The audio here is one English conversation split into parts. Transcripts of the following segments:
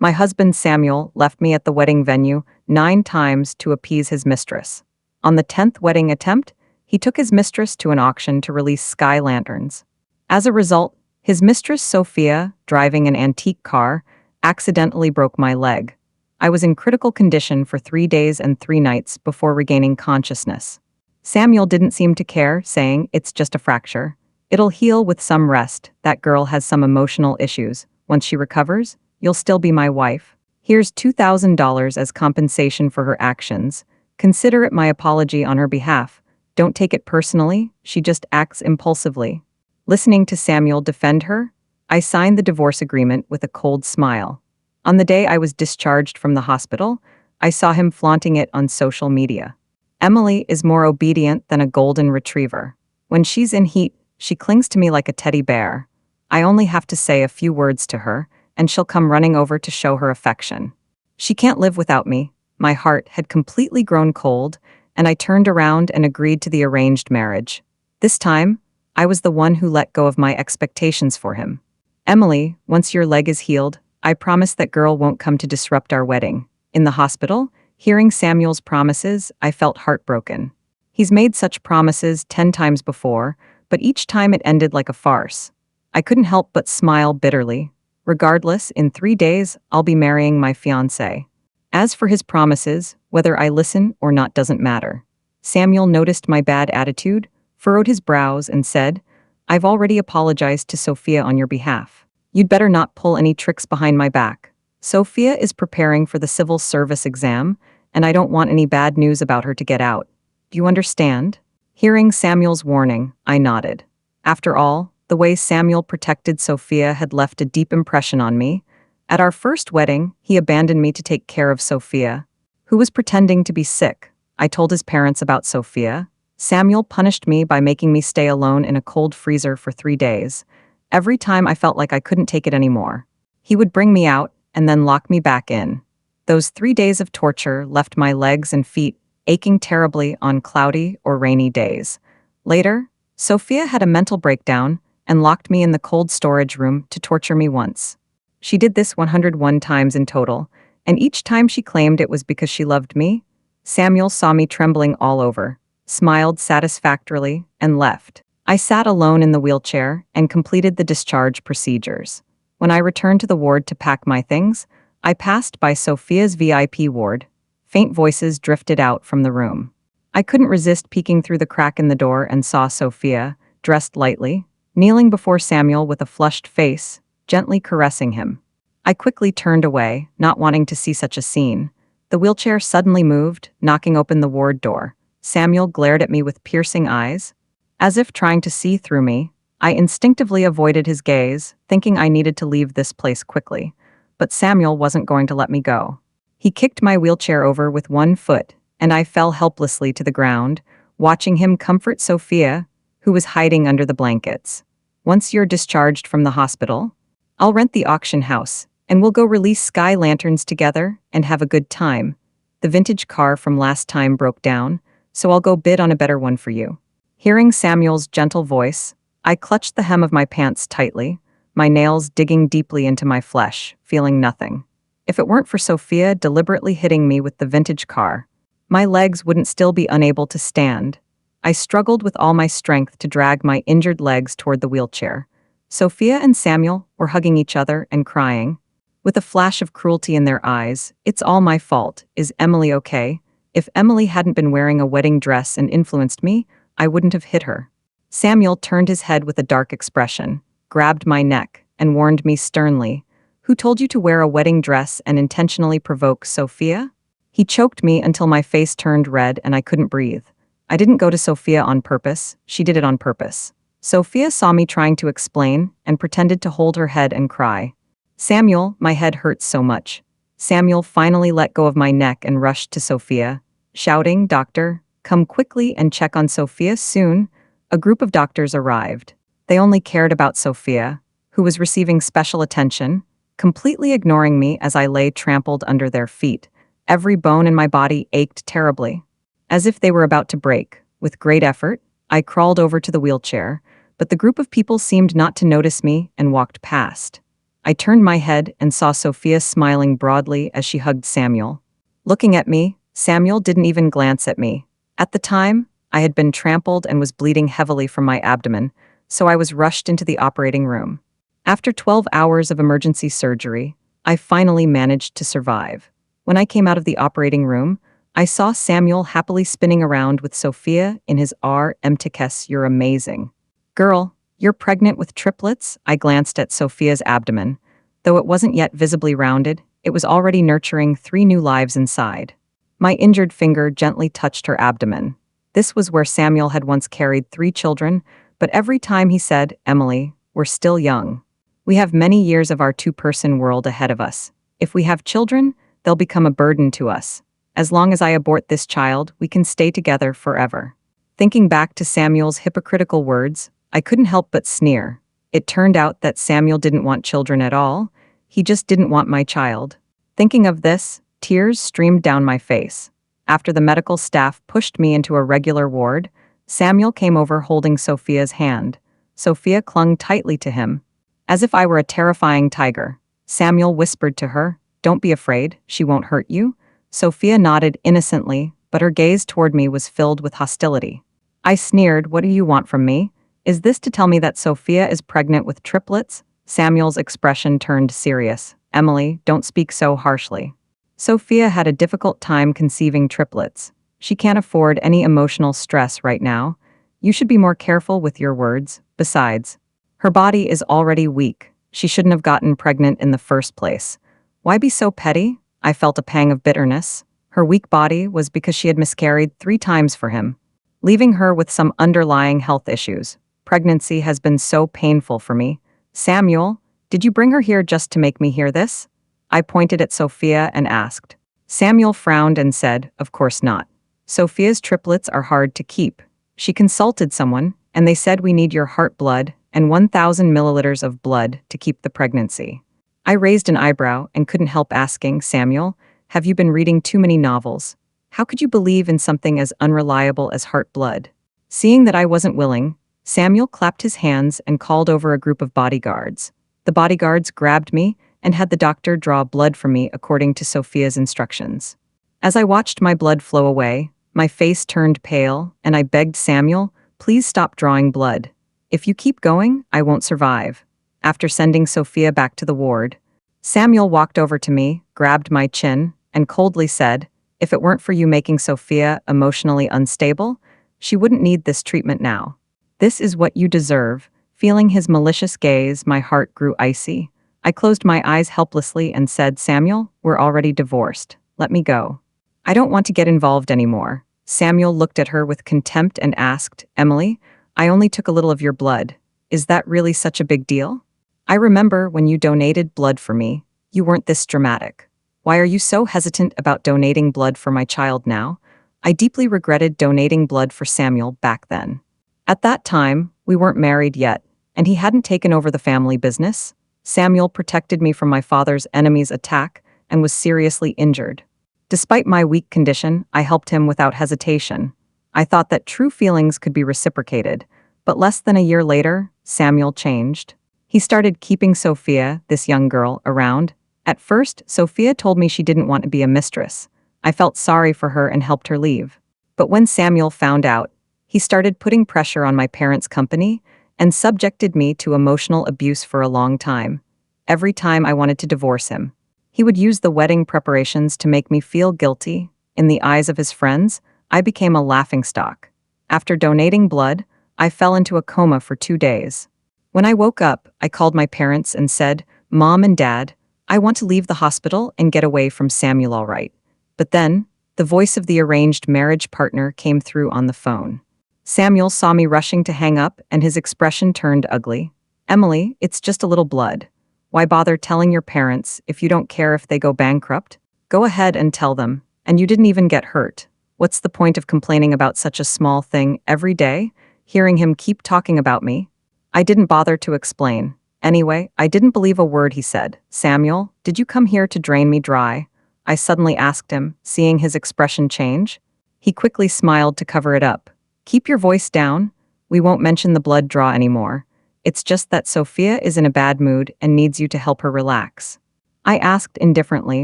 My husband Samuel left me at the wedding venue 9 times to appease his mistress. On the 10th wedding attempt, he took his mistress to an auction to release sky lanterns. As a result, his mistress Sophia, driving an antique car, accidentally broke my leg. I was in critical condition for 3 days and 3 nights before regaining consciousness. Samuel didn't seem to care, saying, "It's just a fracture. It'll heal with some rest. That girl has some emotional issues. Once she recovers, you'll still be my wife. Here's $2,000 as compensation for her actions. Consider it my apology on her behalf. Don't take it personally, she just acts impulsively." Listening to Samuel defend her, I signed the divorce agreement with a cold smile. On the day I was discharged from the hospital, I saw him flaunting it on social media. Emily is more obedient than a golden retriever. When she's in heat, she clings to me like a teddy bear. I only have to say a few words to her, and she'll come running over to show her affection. She can't live without me. My heart had completely grown cold, and I turned around and agreed to the arranged marriage. This time, I was the one who let go of my expectations for him. "Emily, once your leg is healed, I promise that girl won't come to disrupt our wedding." In the hospital, hearing Samuel's promises, I felt heartbroken. He's made such promises 10 times before, but each time it ended like a farce. I couldn't help but smile bitterly. Regardless, in 3 days, I'll be marrying my fiancé. As for his promises, whether I listen or not doesn't matter. Samuel noticed my bad attitude, furrowed his brows, and said, "I've already apologized to Sophia on your behalf. You'd better not pull any tricks behind my back. Sophia is preparing for the civil service exam, and I don't want any bad news about her to get out. Do you understand?" Hearing Samuel's warning, I nodded. After all, the way Samuel protected Sophia had left a deep impression on me. At our first wedding, he abandoned me to take care of Sophia, who was pretending to be sick. I told his parents about Sophia. Samuel punished me by making me stay alone in a cold freezer for 3 days. Every time I felt like I couldn't take it anymore, he would bring me out and then lock me back in. Those 3 days of torture left my legs and feet aching terribly on cloudy or rainy days. Later, Sophia had a mental breakdown and locked me in the cold storage room to torture me once. She did this 101 times in total, and each time she claimed it was because she loved me. Samuel saw me trembling all over, smiled satisfactorily, and left. I sat alone in the wheelchair and completed the discharge procedures. When I returned to the ward to pack my things, I passed by Sophia's VIP ward. Faint voices drifted out from the room. I couldn't resist peeking through the crack in the door and saw Sophia, dressed lightly, kneeling before Samuel with a flushed face, gently caressing him. I quickly turned away, not wanting to see such a scene. The wheelchair suddenly moved, knocking open the ward door. Samuel glared at me with piercing eyes. As if trying to see through me, I instinctively avoided his gaze, thinking I needed to leave this place quickly. But Samuel wasn't going to let me go. He kicked my wheelchair over with one foot, and I fell helplessly to the ground, watching him comfort Sophia, who was hiding under the blankets. "Once you're discharged from the hospital, I'll rent the auction house, and we'll go release sky lanterns together and have a good time. The vintage car from last time broke down, so I'll go bid on a better one for you." Hearing Samuel's gentle voice, I clutched the hem of my pants tightly, my nails digging deeply into my flesh, feeling nothing. If it weren't for Sophia deliberately hitting me with the vintage car, my legs wouldn't still be unable to stand. I struggled with all my strength to drag my injured legs toward the wheelchair. Sophia and Samuel were hugging each other and crying. With a flash of cruelty in their eyes, "It's all my fault. Is Emily okay?" If Emily hadn't been wearing a wedding dress and influenced me, I wouldn't have hit her. Samuel turned his head with a dark expression, grabbed my neck, and warned me sternly, "Who told you to wear a wedding dress and intentionally provoke Sophia?" He choked me until my face turned red and I couldn't breathe. I didn't go to Sophia on purpose, she did it on purpose. Sophia saw me trying to explain and pretended to hold her head and cry. "Samuel, my head hurts so much." Samuel finally let go of my neck and rushed to Sophia, shouting, "Doctor, come quickly and check on Sophia soon." A group of doctors arrived. They only cared about Sophia, who was receiving special attention, completely ignoring me as I lay trampled under their feet. Every bone in my body ached terribly. As if they were about to break, with great effort, I crawled over to the wheelchair, but the group of people seemed not to notice me and walked past. I turned my head and saw Sophia smiling broadly as she hugged Samuel. Looking at me, Samuel didn't even glance at me. At the time, I had been trampled and was bleeding heavily from my abdomen, so I was rushed into the operating room. After 12 hours of emergency surgery, I finally managed to survive. When I came out of the operating room, I saw Samuel happily spinning around with Sophia in his "MTKS, you're amazing. Girl, you're pregnant with triplets?" I glanced at Sophia's abdomen. Though it wasn't yet visibly rounded, it was already nurturing 3 new lives inside. My injured finger gently touched her abdomen. This was where Samuel had once carried 3 children, but every time he said, "Emily, we're still young. We have many years of our 2-person world ahead of us. If we have children, they'll become a burden to us. As long as I abort this child, we can stay together forever." Thinking back to Samuel's hypocritical words, I couldn't help but sneer. It turned out that Samuel didn't want children at all. He just didn't want my child. Thinking of this, tears streamed down my face. After the medical staff pushed me into a regular ward, Samuel came over holding Sophia's hand. Sophia clung tightly to him. As if I were a terrifying tiger, Samuel whispered to her, "Don't be afraid, she won't hurt you." Sophia nodded innocently, but her gaze toward me was filled with hostility. I sneered, "What do you want from me? Is this to tell me that Sophia is pregnant with triplets?" Samuel's expression turned serious. "Emily, don't speak so harshly. Sophia had a difficult time conceiving triplets. She can't afford any emotional stress right now. You should be more careful with your words. Besides, her body is already weak. She shouldn't have gotten pregnant in the first place. Why be so petty?" I felt a pang of bitterness. Her weak body was because she had miscarried 3 times for him, leaving her with some underlying health issues. Pregnancy has been so painful for me. "Samuel, did you bring her here just to make me hear this?" I pointed at Sophia and asked. Samuel frowned and said, "Of course not. Sophia's triplets are hard to keep. She consulted someone, and they said we need your heart blood and 1,000 milliliters of blood to keep the pregnancy." I raised an eyebrow and couldn't help asking, "Samuel, have you been reading too many novels? How could you believe in something as unreliable as heart blood?" Seeing that I wasn't willing, Samuel clapped his hands and called over a group of bodyguards. The bodyguards grabbed me and had the doctor draw blood from me according to Sophia's instructions. As I watched my blood flow away, my face turned pale, and I begged Samuel, "Please stop drawing blood. If you keep going, I won't survive." After sending Sophia back to the ward, Samuel walked over to me, grabbed my chin, and coldly said, "If it weren't for you making Sophia emotionally unstable, she wouldn't need this treatment now. This is what you deserve." Feeling his malicious gaze, my heart grew icy. I closed my eyes helplessly and said, "Samuel, we're already divorced. Let me go. I don't want to get involved anymore." Samuel looked at her with contempt and asked, "Emily, I only took a little of your blood. Is that really such a big deal? I remember when you donated blood for me, you weren't this dramatic. Why are you so hesitant about donating blood for my child now?" I deeply regretted donating blood for Samuel back then. At that time, we weren't married yet, and he hadn't taken over the family business. Samuel protected me from my father's enemy's attack and was seriously injured. Despite my weak condition, I helped him without hesitation. I thought that true feelings could be reciprocated, but less than a year later, Samuel changed. He started keeping Sophia, this young girl, around. At first, Sophia told me she didn't want to be a mistress. I felt sorry for her and helped her leave. But when Samuel found out, he started putting pressure on my parents' company and subjected me to emotional abuse for a long time. Every time I wanted to divorce him, he would use the wedding preparations to make me feel guilty. In the eyes of his friends, I became a laughingstock. After donating blood, I fell into a coma for 2 days. When I woke up, I called my parents and said, "Mom and Dad, I want to leave the hospital and get away from Samuel all right." But then, the voice of the arranged marriage partner came through on the phone. Samuel saw me rushing to hang up and his expression turned ugly. "Emily, it's just a little blood. Why bother telling your parents if you don't care if they go bankrupt? Go ahead and tell them, and you didn't even get hurt. What's the point of complaining about such a small thing every day?" Hearing him keep talking about me, I didn't bother to explain. Anyway, I didn't believe a word he said. "Samuel, did you come here to drain me dry?" I suddenly asked him, seeing his expression change. He quickly smiled to cover it up. "Keep your voice down. We won't mention the blood draw anymore. It's just that Sophia is in a bad mood and needs you to help her relax. I asked indifferently,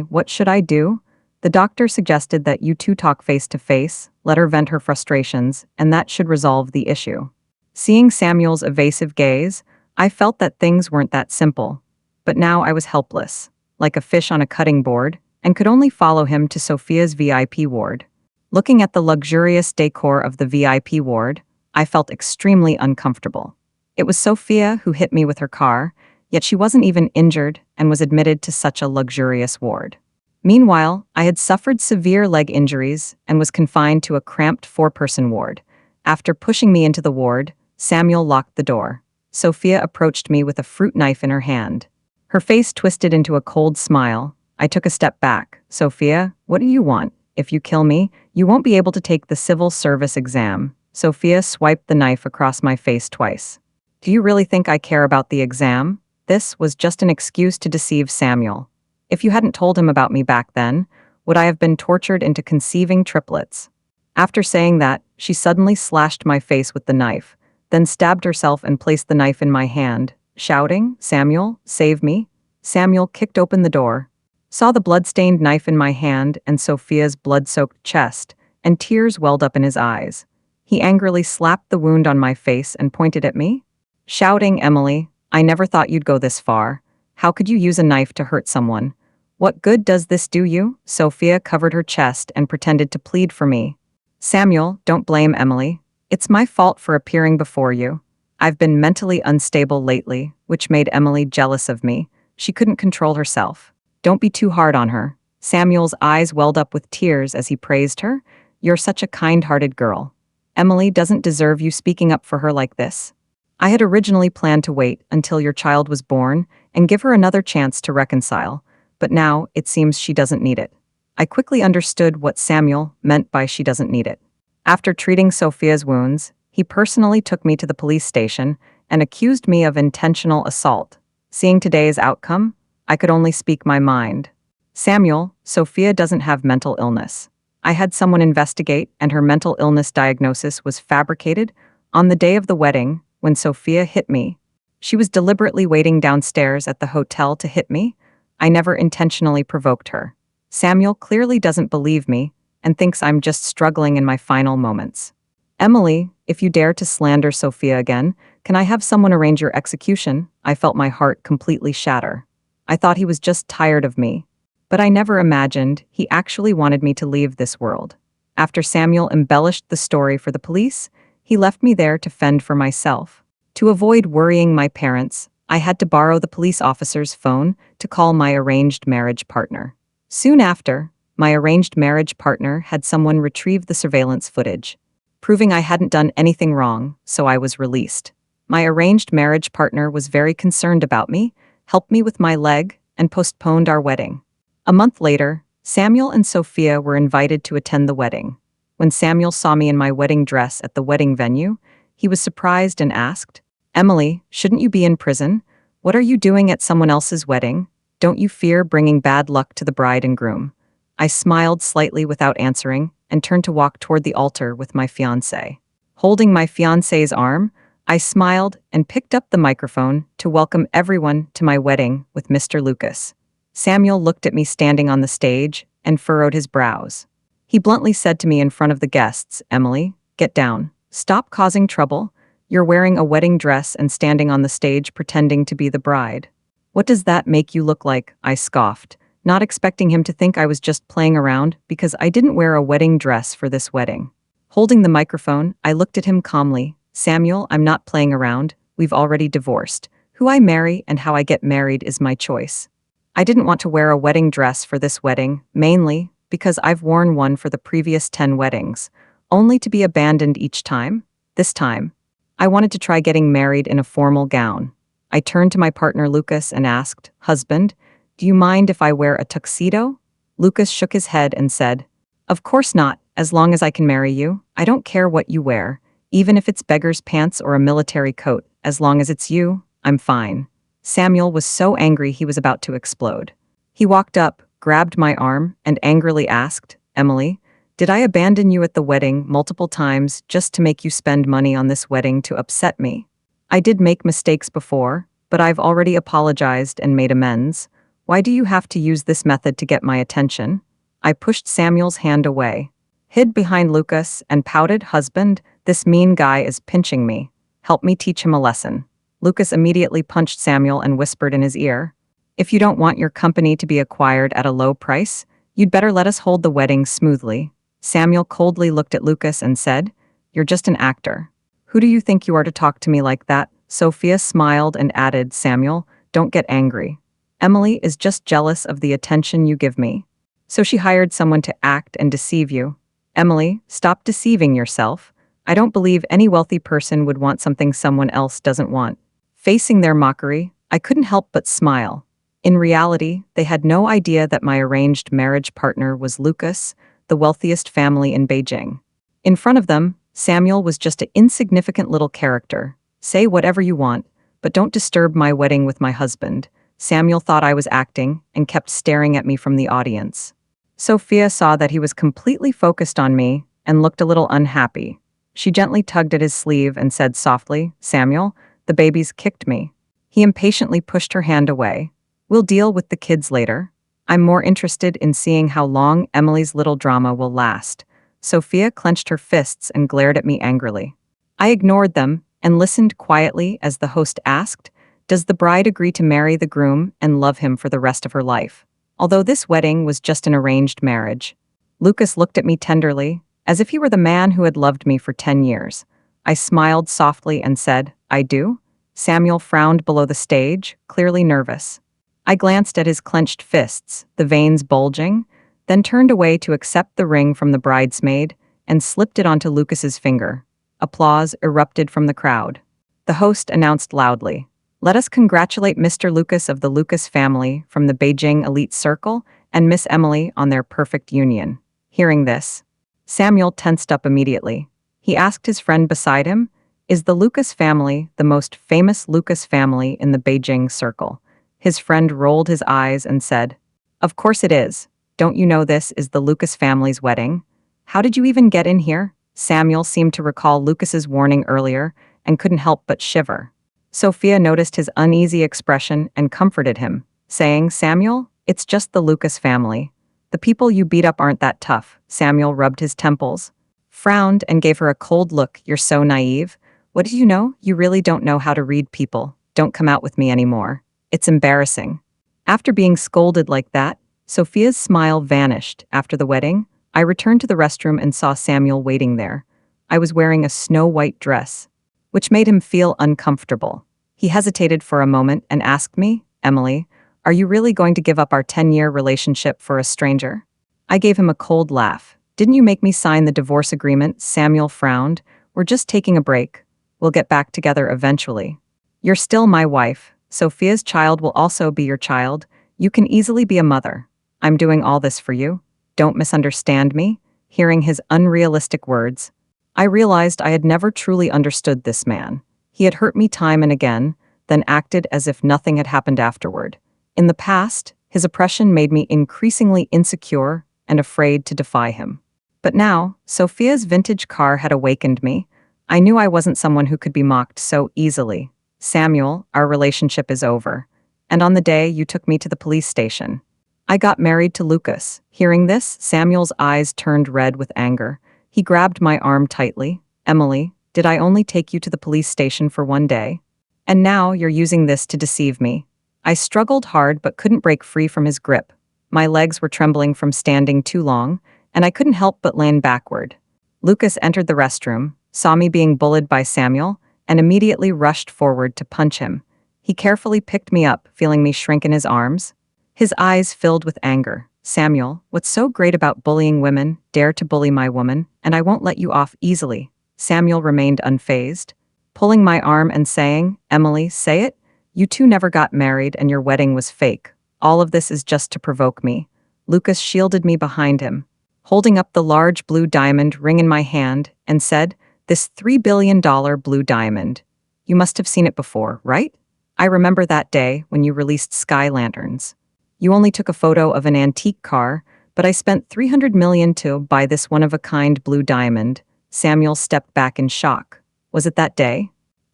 what should I do? The doctor suggested that you two talk face to face, let her vent her frustrations, and that should resolve the issue. Seeing Samuel's evasive gaze, I felt that things weren't that simple. But now I was helpless, like a fish on a cutting board, and could only follow him to Sophia's VIP ward. Looking at the luxurious decor of the VIP ward, I felt extremely uncomfortable. It was Sophia who hit me with her car, yet she wasn't even injured and was admitted to such a luxurious ward. Meanwhile, I had suffered severe leg injuries and was confined to a cramped four-person ward. After pushing me into the ward, Samuel locked the door. Sophia approached me with a fruit knife in her hand. Her face twisted into a cold smile. I took a step back. Sophia, what do you want? If you kill me, you won't be able to take the civil service exam. Sophia swiped the knife across my face twice. Do you really think I care about the exam? This was just an excuse to deceive Samuel. If you hadn't told him about me back then, would I have been tortured into conceiving triplets? After saying that, she suddenly slashed my face with the knife, then stabbed herself and placed the knife in my hand, shouting, Samuel, save me. Samuel kicked open the door, saw the blood-stained knife in my hand and Sophia's blood-soaked chest, and tears welled up in his eyes. He angrily slapped the wound on my face and pointed at me, shouting, Emily, I never thought you'd go this far. How could you use a knife to hurt someone? What good does this do you? Sophia covered her chest and pretended to plead for me. Samuel, don't blame Emily. It's my fault for appearing before you. I've been mentally unstable lately, which made Emily jealous of me. She couldn't control herself. Don't be too hard on her. Samuel's eyes welled up with tears as he praised her. You're such a kind-hearted girl. Emily doesn't deserve you speaking up for her like this. I had originally planned to wait until your child was born and give her another chance to reconcile, but now it seems she doesn't need it. I quickly understood what Samuel meant by she doesn't need it. After treating Sophia's wounds, he personally took me to the police station and accused me of intentional assault. Seeing today's outcome, I could only speak my mind. Samuel, Sophia doesn't have mental illness. I had someone investigate and her mental illness diagnosis was fabricated on the day of the wedding when Sophia hit me. She was deliberately waiting downstairs at the hotel to hit me. I never intentionally provoked her. Samuel clearly doesn't believe me and thinks I'm just struggling in my final moments. Emily, if you dare to slander Sophia again, can I have someone arrange your execution? I felt my heart completely shatter. I thought he was just tired of me. But I never imagined he actually wanted me to leave this world. After Samuel embellished the story for the police, he left me there to fend for myself. To avoid worrying my parents, I had to borrow the police officer's phone to call my arranged marriage partner. Soon after, my arranged marriage partner had someone retrieve the surveillance footage, proving I hadn't done anything wrong, so I was released. My arranged marriage partner was very concerned about me, helped me with my leg, and postponed our wedding. A month later, Samuel and Sophia were invited to attend the wedding. When Samuel saw me in my wedding dress at the wedding venue, he was surprised and asked, Emily, shouldn't you be in prison? What are you doing at someone else's wedding? Don't you fear bringing bad luck to the bride and groom? I smiled slightly without answering and turned to walk toward the altar with my fiancé. Holding my fiancé's arm, I smiled and picked up the microphone to welcome everyone to my wedding with Mr. Lucas. Samuel looked at me standing on the stage and furrowed his brows. He bluntly said to me in front of the guests, Emily, get down. Stop causing trouble. You're wearing a wedding dress and standing on the stage pretending to be the bride. What does that make you look like? I scoffed, not expecting him to think I was just playing around because I didn't wear a wedding dress for this wedding. Holding the microphone, I looked at him calmly. Samuel, I'm not playing around. We've already divorced. Who I marry and how I get married is my choice. I didn't want to wear a wedding dress for this wedding, mainly because I've worn one for the previous 10 weddings, only to be abandoned each time. This time, I wanted to try getting married in a formal gown. I turned to my partner Lucas and asked, Husband, do you mind if I wear a tuxedo? Lucas shook his head and said, Of course not, as long as I can marry you. I don't care what you wear, even if it's beggar's pants or a military coat, as long as it's you, I'm fine. Samuel was so angry he was about to explode. He walked up, grabbed my arm, and angrily asked, Emily, did I abandon you at the wedding multiple times just to make you spend money on this wedding to upset me? I did make mistakes before, but I've already apologized and made amends. Why do you have to use this method to get my attention? I pushed Samuel's hand away, hid behind Lucas, and pouted, Husband, this mean guy is pinching me. Help me teach him a lesson. Lucas immediately punched Samuel and whispered in his ear, If you don't want your company to be acquired at a low price, you'd better let us hold the wedding smoothly. Samuel coldly looked at Lucas and said, You're just an actor. Who do you think you are to talk to me like that? Sophia smiled and added, Samuel, don't get angry. Emily is just jealous of the attention you give me. So she hired someone to act and deceive you. Emily, stop deceiving yourself. I don't believe any wealthy person would want something someone else doesn't want. Facing their mockery, I couldn't help but smile. In reality, they had no idea that my arranged marriage partner was Lucas, the wealthiest family in Beijing. In front of them, Samuel was just an insignificant little character. Say whatever you want, but don't disturb my wedding with my husband. Samuel thought I was acting and kept staring at me from the audience. Sophia saw that he was completely focused on me and looked a little unhappy. She gently tugged at his sleeve and said softly, Samuel, the baby's kicked me. He impatiently pushed her hand away. We'll deal with the kids later. I'm more interested in seeing how long Emily's little drama will last. Sophia clenched her fists and glared at me angrily. I ignored them and listened quietly as the host asked, Does the bride agree to marry the groom and love him for the rest of her life? Although this wedding was just an arranged marriage. Lucas looked at me tenderly, as if he were the man who had loved me for 10 years. I smiled softly and said, I do? Samuel frowned below the stage, clearly nervous. I glanced at his clenched fists, the veins bulging, then turned away to accept the ring from the bridesmaid and slipped it onto Lucas's finger. Applause erupted from the crowd. The host announced loudly, Let us congratulate Mr. Lucas of the Lucas family from the Beijing elite circle and Miss Emily on their perfect union. Hearing this, Samuel tensed up immediately. He asked his friend beside him, Is the Lucas family the most famous Lucas family in the Beijing circle? His friend rolled his eyes and said, Of course it is. Don't you know this is the Lucas family's wedding? How did you even get in here? Samuel seemed to recall Lucas's warning earlier and couldn't help but shiver. Sophia noticed his uneasy expression and comforted him, saying, Samuel, it's just the Lucas family. The people you beat up aren't that tough. Samuel rubbed his temples, frowned, and gave her a cold look. You're so naive. What do you know? You really don't know how to read people. Don't come out with me anymore. It's embarrassing. After being scolded like that, Sophia's smile vanished. After the wedding, I returned to the restroom and saw Samuel waiting there. I was wearing a snow-white dress, which made him feel uncomfortable. He hesitated for a moment and asked me, Emily, are you really going to give up our 10-year relationship for a stranger? I gave him a cold laugh. Didn't you make me sign the divorce agreement? Samuel frowned. We're just taking a break. We'll get back together eventually. You're still my wife. Sophia's child will also be your child. You can easily be a mother. I'm doing all this for you. Don't misunderstand me. Hearing his unrealistic words, I realized I had never truly understood this man. He had hurt me time and again, then acted as if nothing had happened afterward. In the past, his oppression made me increasingly insecure and afraid to defy him. But now, Sophia's vintage car had awakened me. I knew I wasn't someone who could be mocked so easily. Samuel, our relationship is over. And on the day you took me to the police station, I got married to Lucas. Hearing this, Samuel's eyes turned red with anger. He grabbed my arm tightly. Emily, did I only take you to the police station for one day? And now you're using this to deceive me. I struggled hard but couldn't break free from his grip. My legs were trembling from standing too long, and I couldn't help but land backward. Lucas entered the restroom, saw me being bullied by Samuel, and immediately rushed forward to punch him. He carefully picked me up, feeling me shrink in his arms. His eyes filled with anger. Samuel, what's so great about bullying women? Dare to bully my woman, and I won't let you off easily. Samuel remained unfazed, pulling my arm and saying, Emily, say it. You two never got married and your wedding was fake. All of this is just to provoke me. Lucas shielded me behind him, holding up the large blue diamond ring in my hand, and said, This $3 billion blue diamond. You must have seen it before, right? I remember that day when you released sky lanterns. You only took a photo of an antique car, but I spent $300 million to buy this one-of-a-kind blue diamond. Samuel stepped back in shock. Was it that day?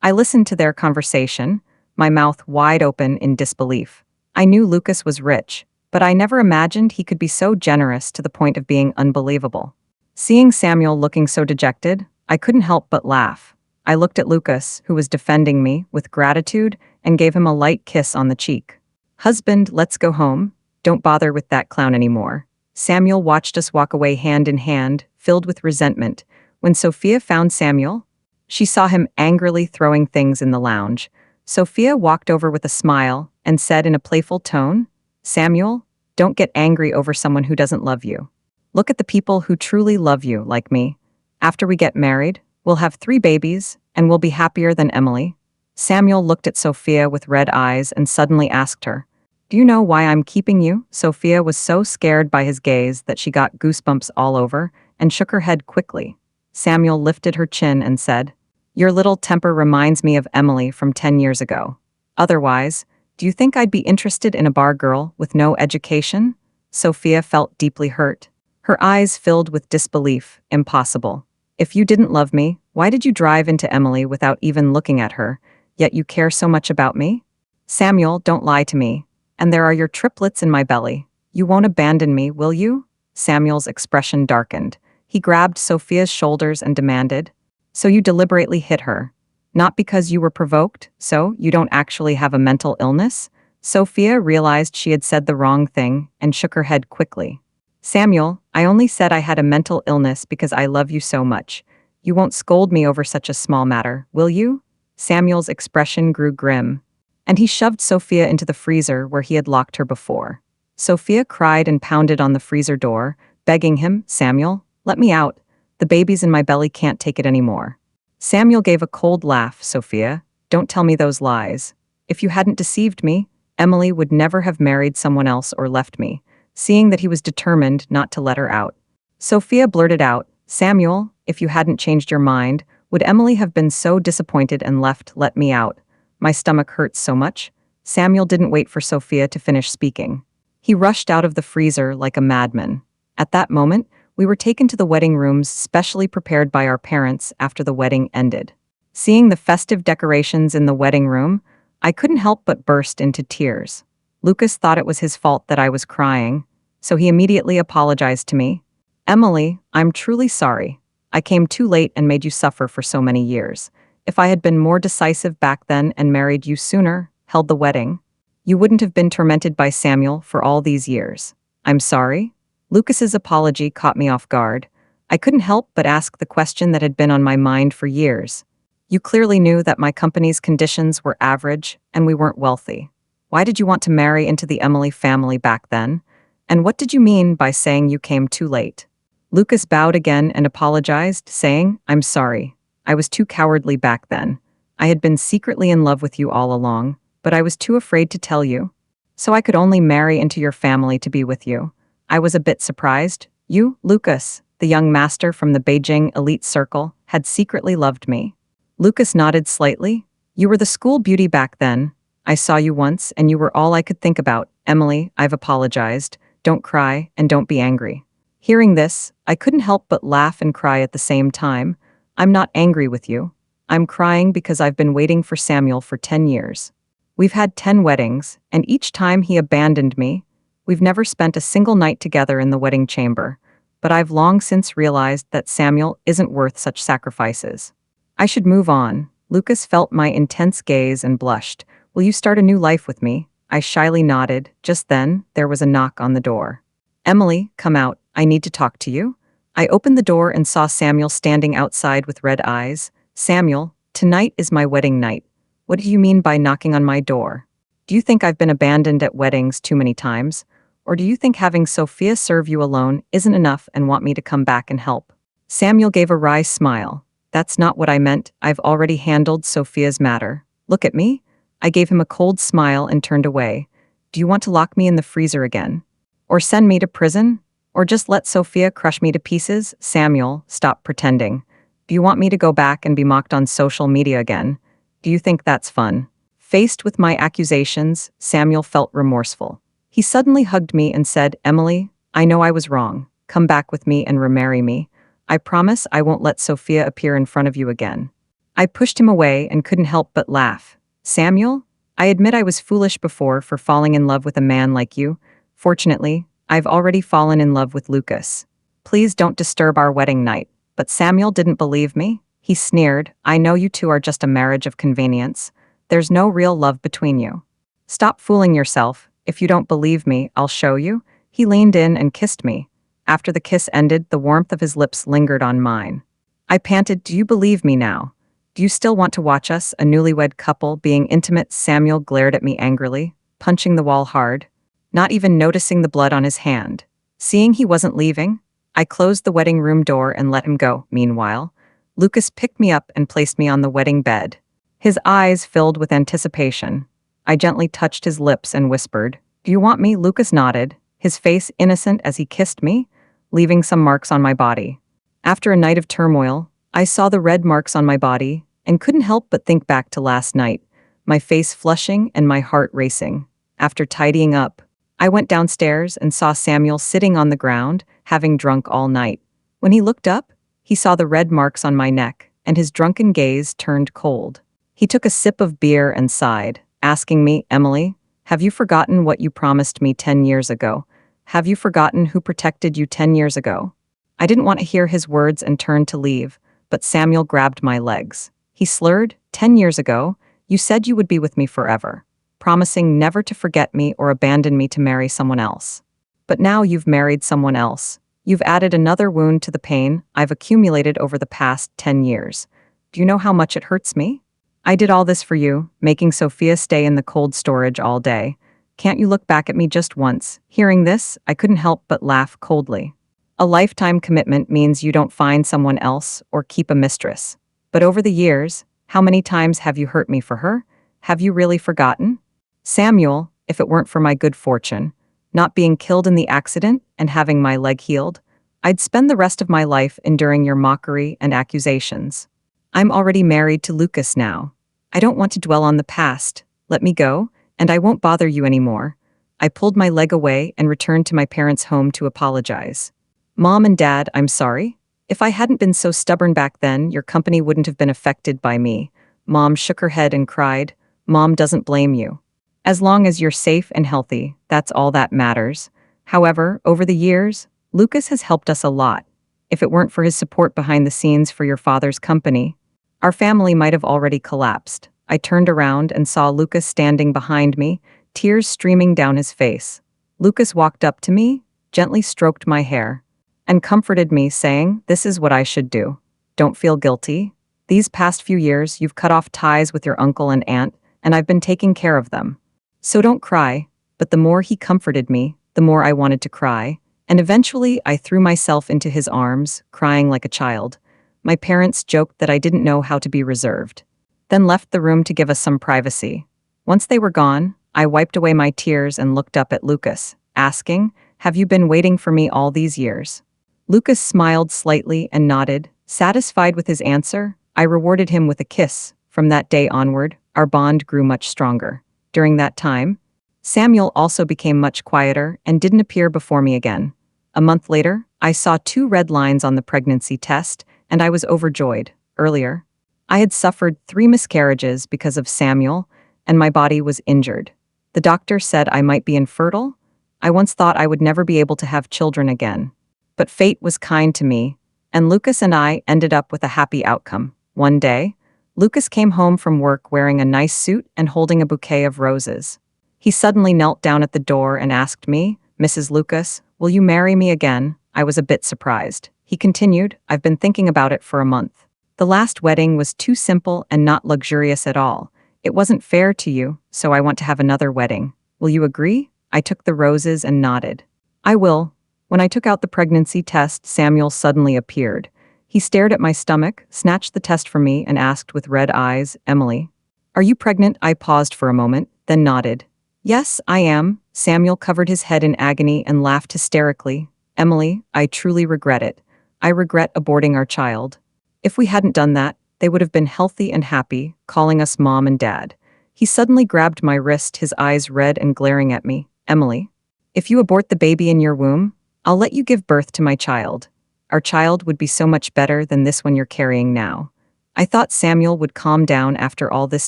I listened to their conversation, my mouth wide open in disbelief. I knew Lucas was rich, but I never imagined he could be so generous to the point of being unbelievable. Seeing Samuel looking so dejected, I couldn't help but laugh. I looked at Lucas, who was defending me, with gratitude, and gave him a light kiss on the cheek. "Husband, let's go home. Don't bother with that clown anymore." Samuel watched us walk away hand in hand, filled with resentment. When Sophia found Samuel, she saw him angrily throwing things in the lounge. Sophia walked over with a smile and said in a playful tone, "Samuel, don't get angry over someone who doesn't love you. Look at the people who truly love you, like me. After we get married, we'll have 3 babies, and we'll be happier than Emily." Samuel looked at Sophia with red eyes and suddenly asked her, "Do you know why I'm keeping you?" Sophia was so scared by his gaze that she got goosebumps all over and shook her head quickly. Samuel lifted her chin and said, "Your little temper reminds me of Emily from 10 years ago. Otherwise, do you think I'd be interested in a bar girl with no education?" Sophia felt deeply hurt. Her eyes filled with disbelief. Impossible. "If you didn't love me, why did you drive into Emily without even looking at her, yet you care so much about me? Samuel, don't lie to me. And there are your triplets in my belly. You won't abandon me, will you?" Samuel's expression darkened. He grabbed Sophia's shoulders and demanded, "So you deliberately hit her? Not because you were provoked, so you don't actually have a mental illness?" Sophia realized she had said the wrong thing and shook her head quickly. "Samuel, I only said I had a mental illness because I love you so much. You won't scold me over such a small matter, will you?" Samuel's expression grew grim, and he shoved Sophia into the freezer where he had locked her before. Sophia cried and pounded on the freezer door, begging him, "Samuel, let me out. The babies in my belly can't take it anymore." Samuel gave a cold laugh. "Sophia, don't tell me those lies. If you hadn't deceived me, Emily would never have married someone else or left me." Seeing that he was determined not to let her out, Sophia blurted out, "Samuel, if you hadn't changed your mind, would Emily have been so disappointed and left? Let me out. My stomach hurts so much." Samuel didn't wait for Sophia to finish speaking. He rushed out of the freezer like a madman. At that moment, we were taken to the wedding rooms specially prepared by our parents after the wedding ended. Seeing the festive decorations in the wedding room, I couldn't help but burst into tears. Lucas thought it was his fault that I was crying, so he immediately apologized to me. "Emily, I'm truly sorry. I came too late and made you suffer for so many years. If I had been more decisive back then and married you sooner, held the wedding, you wouldn't have been tormented by Samuel for all these years. I'm sorry." Lucas's apology caught me off guard. I couldn't help but ask the question that had been on my mind for years. "You clearly knew that my company's conditions were average and we weren't wealthy. Why did you want to marry into the Emily family back then? And what did you mean by saying you came too late?" Lucas bowed again and apologized, saying, "I'm sorry. I was too cowardly back then. I had been secretly in love with you all along, but I was too afraid to tell you. So I could only marry into your family to be with you. I was a bit surprised. You, Lucas, the young master from the Beijing elite circle, had secretly loved me." Lucas nodded slightly. "You were the school beauty back then. I saw you once, and you were all I could think about. Emily, I've apologized. Don't cry, and don't be angry." Hearing this, I couldn't help but laugh and cry at the same time. "I'm not angry with you. I'm crying because I've been waiting for Samuel for 10 years. We've had 10 weddings, and each time he abandoned me. We've never spent a single night together in the wedding chamber, but I've long since realized that Samuel isn't worth such sacrifices. I should move on." Lucas felt my intense gaze and blushed. "Will you start a new life with me?" I shyly nodded. Just then, there was a knock on the door. "Emily, come out. I need to talk to you." I opened the door and saw Samuel standing outside with red eyes. "Samuel, tonight is my wedding night. What do you mean by knocking on my door? Do you think I've been abandoned at weddings too many times? Or do you think having Sophia serve you alone isn't enough and want me to come back and help?" Samuel gave a wry smile. "That's not what I meant. I've already handled Sophia's matter. Look at me." I gave him a cold smile and turned away. "Do you want to lock me in the freezer again? Or send me to prison? Or just let Sophia crush me to pieces?" "Samuel, stop pretending. Do you want me to go back and be mocked on social media again? Do you think that's fun?" Faced with my accusations, Samuel felt remorseful. He suddenly hugged me and said, "Emily, I know I was wrong. Come back with me and remarry me. I promise I won't let Sophia appear in front of you again." I pushed him away and couldn't help but laugh. Samuel, I admit I was foolish before for falling in love with a man like you. Fortunately, I've already fallen in love with Lucas. Please don't disturb our wedding night. But Samuel didn't believe me. He sneered, I know you two are just a marriage of convenience. There's no real love between you. Stop fooling yourself. If you don't believe me, I'll show you. He leaned in and kissed me. After the kiss ended, the warmth of his lips lingered on mine. I panted, do you believe me now? Do you still want to watch us, a newlywed couple, being intimate? Samuel glared at me angrily, punching the wall hard, not even noticing the blood on his hand. Seeing he wasn't leaving, I closed the wedding room door and let him go. Meanwhile, Lucas picked me up and placed me on the wedding bed. His eyes filled with anticipation. I gently touched his lips and whispered, do you want me? Lucas nodded, his face innocent as he kissed me, leaving some marks on my body. After a night of turmoil, I saw the red marks on my body and couldn't help but think back to last night, my face flushing and my heart racing. After tidying up, I went downstairs and saw Samuel sitting on the ground, having drunk all night. When he looked up, he saw the red marks on my neck, and his drunken gaze turned cold. He took a sip of beer and sighed, asking me, Emily, have you forgotten what you promised me 10 years ago? Have you forgotten who protected you 10 years ago? I didn't want to hear his words and turned to leave, but Samuel grabbed my legs. He slurred, 10 years ago, you said you would be with me forever, promising never to forget me or abandon me to marry someone else. But now you've married someone else. You've added another wound to the pain I've accumulated over the past 10 years. Do you know how much it hurts me? I did all this for you, making Sophia stay in the cold storage all day. Can't you look back at me just once? Hearing this, I couldn't help but laugh coldly. A lifetime commitment means you don't find someone else or keep a mistress. But over the years, how many times have you hurt me for her? Have you really forgotten? Samuel, if it weren't for my good fortune, not being killed in the accident and having my leg healed, I'd spend the rest of my life enduring your mockery and accusations. I'm already married to Lucas now. I don't want to dwell on the past. Let me go, and I won't bother you anymore. I pulled my leg away and returned to my parents' home to apologize. Mom and Dad, I'm sorry. If I hadn't been so stubborn back then, your company wouldn't have been affected by me. Mom shook her head and cried, Mom doesn't blame you. As long as you're safe and healthy, that's all that matters. However, over the years, Lucas has helped us a lot. If it weren't for his support behind the scenes for your father's company, our family might have already collapsed. I turned around and saw Lucas standing behind me, tears streaming down his face. Lucas walked up to me, gently stroked my hair, and comforted me, saying, this is what I should do. Don't feel guilty. These past few years, you've cut off ties with your uncle and aunt, and I've been taking care of them. So don't cry. But the more he comforted me, the more I wanted to cry, and eventually I threw myself into his arms, crying like a child. My parents joked that I didn't know how to be reserved, then left the room to give us some privacy. Once they were gone, I wiped away my tears and looked up at Lucas, asking, have you been waiting for me all these years? Lucas smiled slightly and nodded. Satisfied with his answer, I rewarded him with a kiss. From that day onward, our bond grew much stronger. During that time, Samuel also became much quieter and didn't appear before me again. A month later, I saw 2 red lines on the pregnancy test, and I was overjoyed. Earlier, I had suffered 3 miscarriages because of Samuel, and my body was injured. The doctor said I might be infertile. I once thought I would never be able to have children again. But fate was kind to me, and Lucas and I ended up with a happy outcome. One day, Lucas came home from work wearing a nice suit and holding a bouquet of roses. He suddenly knelt down at the door and asked me, Mrs. Lucas, will you marry me again? I was a bit surprised. He continued, I've been thinking about it for a month. The last wedding was too simple and not luxurious at all. It wasn't fair to you, so I want to have another wedding. Will you agree? I took the roses and nodded. I will. When I took out the pregnancy test, Samuel suddenly appeared. He stared at my stomach, snatched the test from me, and asked with red eyes, Emily, are you pregnant? I paused for a moment, then nodded. Yes, I am. Samuel covered his head in agony and laughed hysterically. Emily, I truly regret it. I regret aborting our child. If we hadn't done that, they would have been healthy and happy, calling us Mom and Dad. He suddenly grabbed my wrist, his eyes red and glaring at me. Emily, if you abort the baby in your womb, I'll let you give birth to my child. Our child would be so much better than this one you're carrying now. I thought Samuel would calm down after all this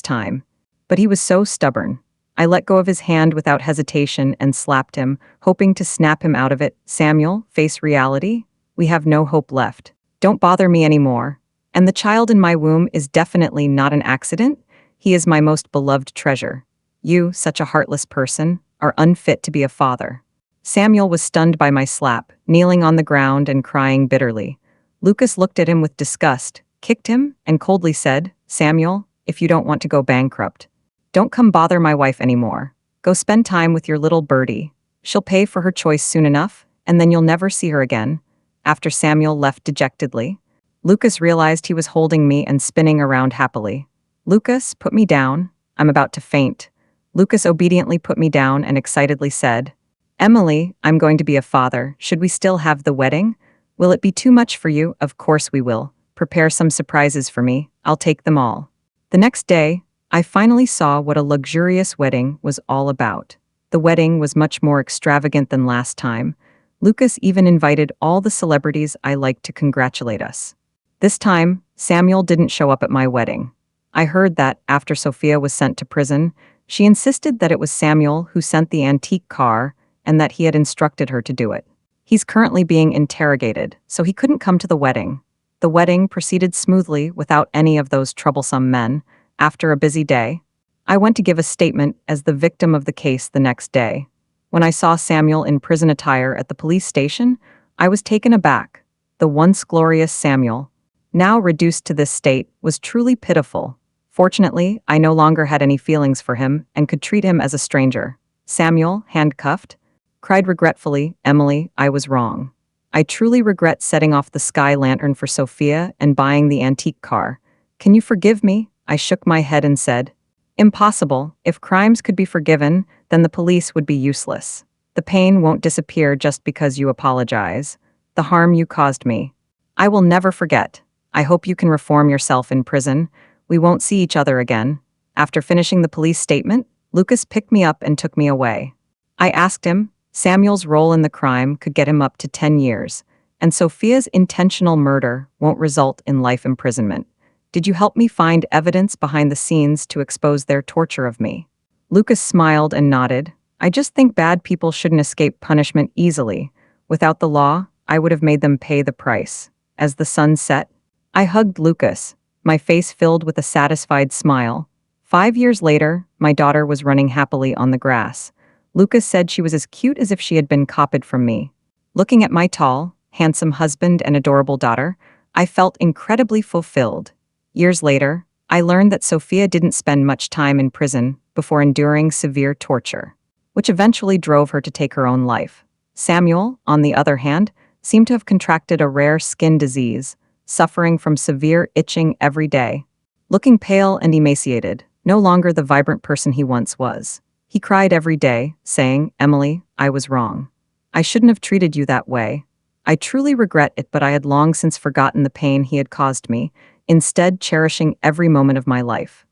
time. But he was so stubborn. I let go of his hand without hesitation and slapped him, hoping to snap him out of it. Samuel, face reality. We have no hope left. Don't bother me anymore. And the child in my womb is definitely not an accident. He is my most beloved treasure. You, such a heartless person, are unfit to be a father. Samuel was stunned by my slap, kneeling on the ground and crying bitterly. Lucas looked at him with disgust, kicked him, and coldly said, "Samuel, if you don't want to go bankrupt, don't come bother my wife anymore. Go spend time with your little birdie. She'll pay for her choice soon enough, and then you'll never see her again." After Samuel left dejectedly, Lucas realized he was holding me and spinning around happily. "Lucas, put me down. I'm about to faint." Lucas obediently put me down and excitedly said, "Emily, I'm going to be a father. Should we still have the wedding? Will it be too much for you? Of course we will. Prepare some surprises for me. I'll take them all." The next day, I finally saw what a luxurious wedding was all about. The wedding was much more extravagant than last time. Lucas even invited all the celebrities I liked to congratulate us. This time, Samuel didn't show up at my wedding. I heard that, after Sophia was sent to prison, she insisted that it was Samuel who sent the antique car and that he had instructed her to do it. He's currently being interrogated, so he couldn't come to the wedding. The wedding proceeded smoothly without any of those troublesome men. After a busy day, I went to give a statement as the victim of the case the next day. When I saw Samuel in prison attire at the police station, I was taken aback. The once glorious Samuel, now reduced to this state, was truly pitiful. Fortunately, I no longer had any feelings for him and could treat him as a stranger. Samuel, handcuffed, cried regretfully, "Emily, I was wrong. I truly regret setting off the sky lantern for Sophia and buying the antique car. Can you forgive me?" I shook my head and said, "Impossible. If crimes could be forgiven, then the police would be useless. The pain won't disappear just because you apologize. The harm you caused me, I will never forget. I hope you can reform yourself in prison. We won't see each other again." After finishing the police statement, Lucas picked me up and took me away. I asked him, Samuel's role in the crime could get him up to 10 years, and Sophia's intentional murder won't result in life imprisonment. Did you help me find evidence behind the scenes to expose their torture of me? Lucas smiled and nodded. I just think bad people shouldn't escape punishment easily. Without the law, I would have made them pay the price. As the sun set, I hugged Lucas, my face filled with a satisfied smile. 5 years later, my daughter was running happily on the grass. Lucas said she was as cute as if she had been copied from me. Looking at my tall, handsome husband and adorable daughter, I felt incredibly fulfilled. Years later, I learned that Sophia didn't spend much time in prison before enduring severe torture, which eventually drove her to take her own life. Samuel, on the other hand, seemed to have contracted a rare skin disease, suffering from severe itching every day. Looking pale and emaciated, no longer the vibrant person he once was. He cried every day, saying, "Emily, I was wrong. I shouldn't have treated you that way. I truly regret it, but I had long since forgotten the pain he had caused me, instead cherishing every moment of my life."